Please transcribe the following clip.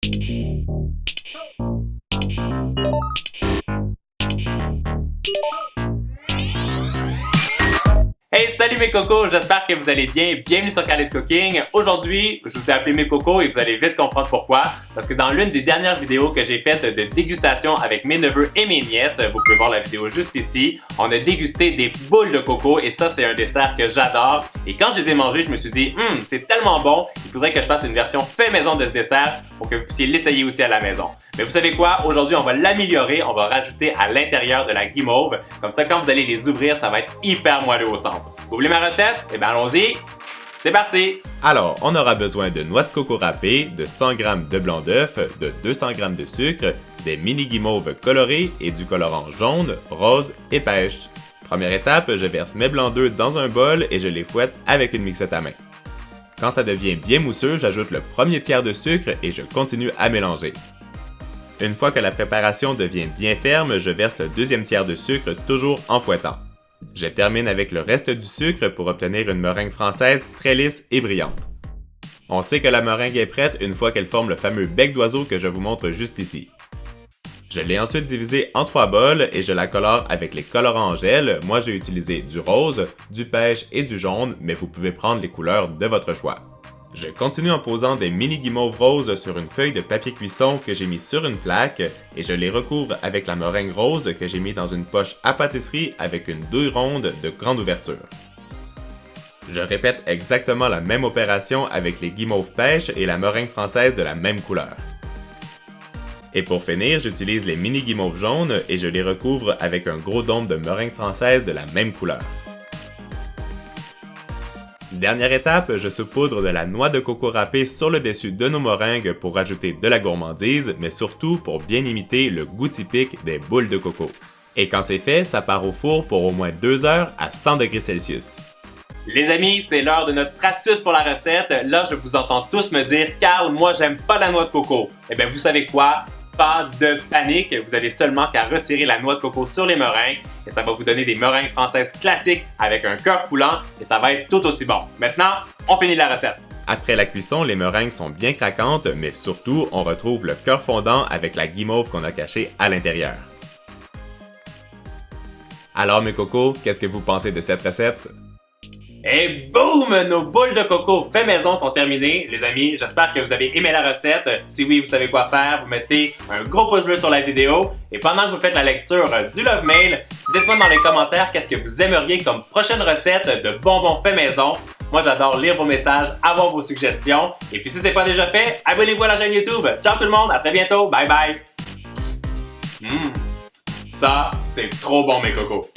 Hey, salut mes cocos, j'espère que vous allez bien. Bienvenue sur Carly's Cooking. Aujourd'hui, je vous ai appelé mes cocos et vous allez vite comprendre pourquoi. Parce que dans l'une des dernières vidéos que j'ai faites de dégustation avec mes neveux et mes nièces, vous pouvez voir la vidéo juste ici, on a dégusté des boules de coco et ça, c'est un dessert que j'adore. Et quand je les ai mangées, je me suis dit, c'est tellement bon, il faudrait que je fasse une version fait maison de ce dessert pour que vous puissiez l'essayer aussi à la maison. Mais vous savez quoi? Aujourd'hui, on va l'améliorer, on va rajouter à l'intérieur de la guimauve. Comme ça, quand vous allez les ouvrir, ça va être hyper moelleux au centre. Vous voulez ma recette? Eh bien, allons-y! C'est parti! Alors, on aura besoin de noix de coco râpée, de 100 g de blanc d'œuf, de 200 g de sucre, des mini guimauves colorées et du colorant jaune, rose et pêche. Première étape, je verse mes blancs d'œufs dans un bol et je les fouette avec une mixette à main. Quand ça devient bien mousseux, j'ajoute le premier tiers de sucre et je continue à mélanger. Une fois que la préparation devient bien ferme, je verse le deuxième tiers de sucre toujours en fouettant. Je termine avec le reste du sucre pour obtenir une meringue française très lisse et brillante. On sait que la meringue est prête une fois qu'elle forme le fameux bec d'oiseau que je vous montre juste ici. Je l'ai ensuite divisée en 3 bols et je la colore avec les colorants en gel. Moi j'ai utilisé du rose, du pêche et du jaune, mais vous pouvez prendre les couleurs de votre choix. Je continue en posant des mini guimauves roses sur une feuille de papier cuisson que j'ai mis sur une plaque et je les recouvre avec la meringue rose que j'ai mis dans une poche à pâtisserie avec une douille ronde de grande ouverture. Je répète exactement la même opération avec les guimauves pêche et la meringue française de la même couleur. Et pour finir, j'utilise les mini guimauves jaunes et je les recouvre avec un gros dôme de meringue française de la même couleur. Dernière étape, je saupoudre de la noix de coco râpée sur le dessus de nos meringues pour rajouter de la gourmandise, mais surtout pour bien imiter le goût typique des boules de coco. Et quand c'est fait, ça part au four pour au moins 2 heures à 100 degrés Celsius. Les amis, c'est l'heure de notre astuce pour la recette. Là, je vous entends tous me dire « Carl, moi j'aime pas la noix de coco ». Eh bien, vous savez quoi? Pas de panique, vous avez seulement qu'à retirer la noix de coco sur les meringues et ça va vous donner des meringues françaises classiques avec un cœur coulant et ça va être tout aussi bon. Maintenant, on finit la recette. Après la cuisson, les meringues sont bien craquantes, mais surtout, on retrouve le cœur fondant avec la guimauve qu'on a cachée à l'intérieur. Alors mes cocos, qu'est-ce que vous pensez de cette recette? Et boum! Nos boules de coco fait maison sont terminées. Les amis, j'espère que vous avez aimé la recette. Si oui, vous savez quoi faire. Vous mettez un gros pouce bleu sur la vidéo. Et pendant que vous faites la lecture du Love Mail, dites-moi dans les commentaires qu'est-ce que vous aimeriez comme prochaine recette de bonbons fait maison. Moi, j'adore lire vos messages, avoir vos suggestions. Et puis si c'est pas déjà fait, abonnez-vous à la chaîne YouTube. Ciao tout le monde, à très bientôt. Bye bye! Ça, c'est trop bon mes cocos.